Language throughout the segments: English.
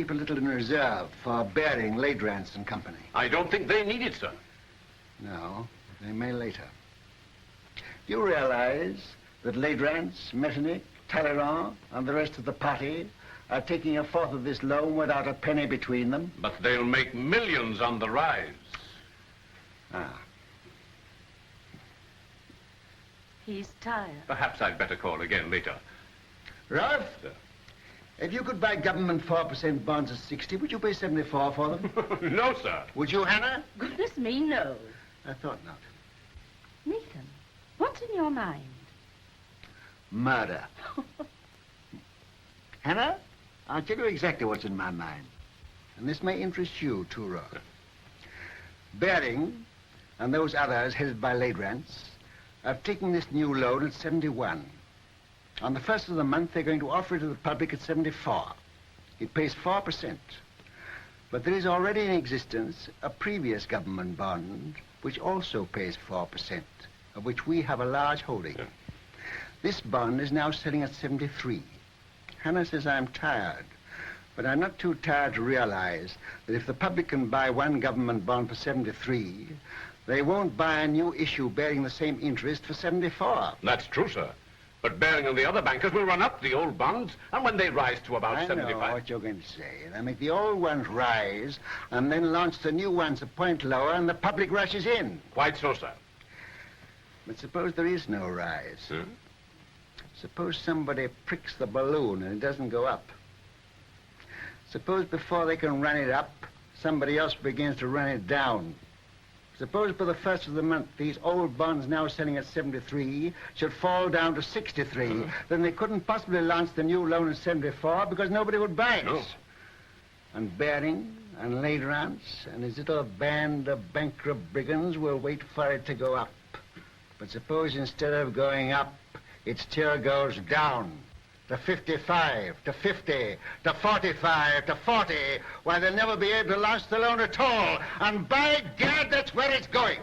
keep a little in reserve for Baring, Ladrans and Company. I don't think they need it, sir. No, they may later. Do you realize that Ladrans, Metternich, Talleyrand, and the rest of the party are taking a fourth of this loan without a penny between them? But they'll make millions on the rise. Ah. He's tired. Perhaps I'd better call again later. Ralph, Sir. if you could buy government 4% bonds at 60, would you pay 74 for them? No, sir. Would you, Hannah? Goodness me, no. I thought not. Nathan, what's in your mind? Murder. Hannah, I'll tell you exactly what's in my mind. And this may interest you, too, Roth. Baring and those others headed by Ladrans have taken this new loan at 71. On the first of the month, they're going to offer it to the public at 74. It pays 4%. But there is already in existence a previous government bond which also pays 4%, of which we have a large holding. Yeah. This bond is now selling at 73. Hannah says I'm tired, but I'm not too tired to realize that if the public can buy one government bond for 73, they won't buy a new issue bearing the same interest for 74. That's true, sir. But Baring and the other bankers will run up the old bonds, and when they rise to about 75... I know what you're going to say. They'll make the old ones rise, and then launch the new ones a point lower, and the public rushes in. Quite so, sir. But suppose there is no rise. Hmm? Suppose somebody pricks the balloon and it doesn't go up. Suppose before they can run it up, somebody else begins to run it down. Suppose by the first of the month, these old bonds now selling at 73 should fall down to 63. Then they couldn't possibly launch the new loan at 74 because nobody would buy it. No. And Baring and Ladrans and his little band of bankrupt brigands will wait for it to go up. But suppose instead of going up, it still goes down to 55, to 50, to 45, to 40, why they'll never be able to launch the loan at all. And by God, that's where it's going.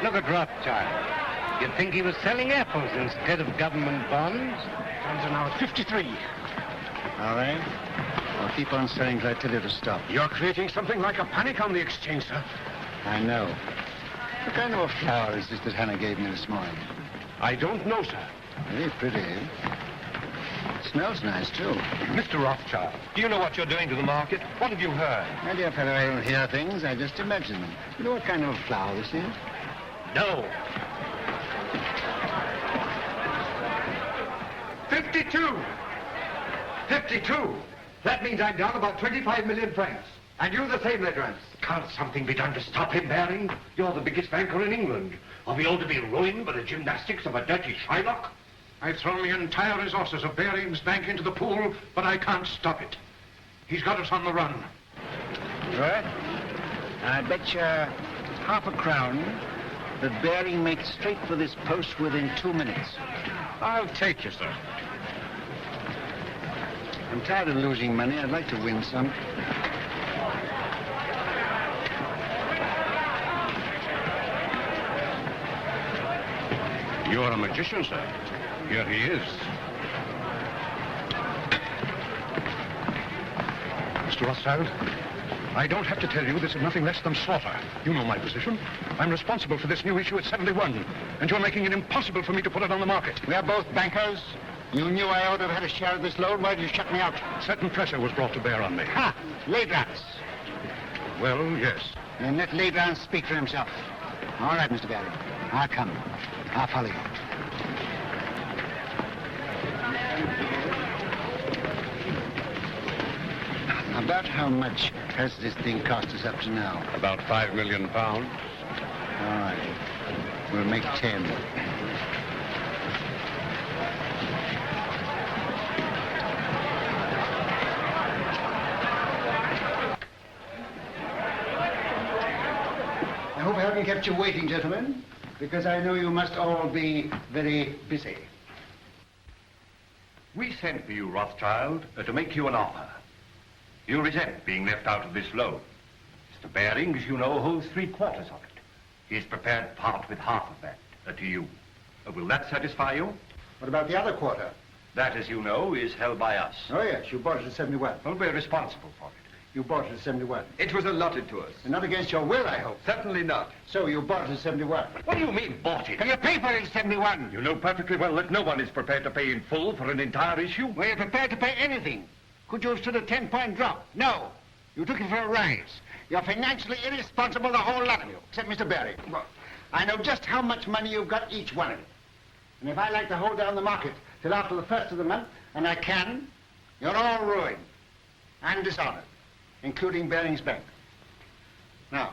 Look at Rothschild. You'd think he was selling apples instead of government bonds. Bonds are now at 53. All right. I'll keep on selling till I tell you to stop. You're creating something like a panic on the exchange, sir. I know. What kind of a flower is this that Hannah gave me this morning? I don't know, sir. Very pretty. Smells nice, too. Mr. Rothschild, do you know what you're doing to the market? What have you heard? My dear fellow, I don't hear things. I just imagine them. You know what kind of a flower this is? No. 52! 52! That means I'm down about 25 million francs. And you the same, Ladrans. Can't something be done to stop him, Baring? You're the biggest banker in England. Are we all to be ruined by the gymnastics of a dirty Shylock? I've thrown the entire resources of Baring's bank into the pool, but I can't stop it. He's got us on the run. Right. I bet you half a crown that Baring makes straight for this post within 2 minutes. I'll take you, sir. I'm tired of losing money. I'd like to win some. You're a magician, sir. Here he is. Mr. Rothschild, I don't have to tell you this is nothing less than slaughter. You know my position. I'm responsible for this new issue at 71, and you're making it impossible for me to put it on the market. We are both bankers. You knew I ought to have had a share of this loan. Why did you shut me out? Certain pressure was brought to bear on me. Ha! Ladrans. Well, yes. Then let Ladrans speak for himself. All right, Mr. Baring. I'll come. I'll follow you. About how much has this thing cost us up to now? About £5 million. All right. We'll make 10. I hope I haven't kept you waiting, gentlemen. because I know you must all be very busy. We sent for you, Rothschild, to make you an offer. You resent being left out of this loan. Mr. Baring, as you know, holds 3/4 of it. He's prepared to part with half of that to you. Will that satisfy you? What about the other quarter? That, as you know, is held by us. Oh, yes, you bought it at 71. Well, we're responsible for it. You bought it at 71. It was allotted to us. And not against your will, I hope. Certainly not. So you bought it at 71. What do you mean, bought it? Can you pay for it at 71? You know perfectly well that no one is prepared to pay in full for an entire issue. Were you prepared to pay anything? Could you have stood a 10-point drop? No. You took it for a rise. You're financially irresponsible, the whole lot of you, except Mr. Baring. Well, I know just how much money you've got, each one of you. And if I like to hold down the market till after the first of the month, and I can, you're all ruined and dishonored, including Baring's Bank. Now,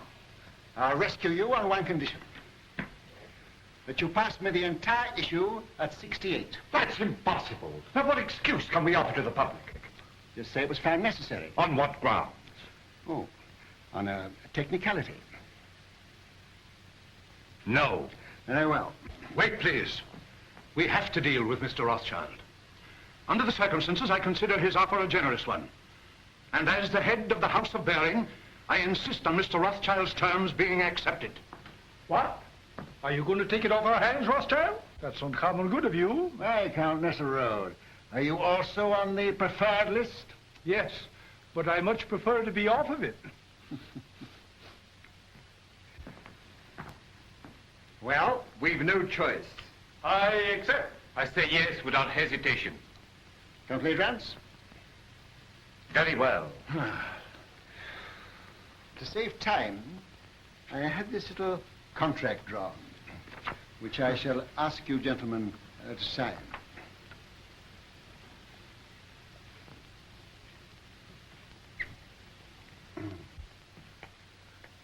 I'll rescue you on one condition. That you pass me the entire issue at 68. That's impossible. Now, what excuse can we offer to the public? Just say it was found necessary. On what grounds? Oh, on a technicality. No. Very well. Wait, please. We have to deal with Mr. Rothschild. Under the circumstances, I consider his offer a generous one. And as the head of the House of Baring, I insist on Mr. Rothschild's terms being accepted. What? Are you going to take it off our hands, Rothschild? That's uncommon good of you. Why, Count Road, are you also on the preferred list? Yes, but I much prefer to be off of it. Well, we've no choice. I accept. I say yes without hesitation. Complete rents? Very well. To save time, I had this little contract drawn, which I shall ask you gentlemen to sign.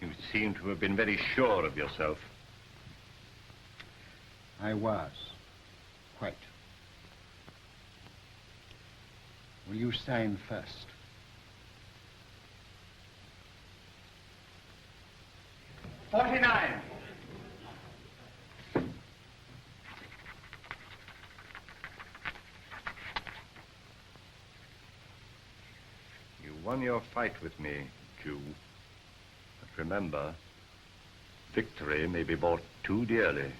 You seem to have been very sure of yourself. I was. Quite. Will you sign first? $49. You won your fight with me, Jew. But remember, victory may be bought too dearly.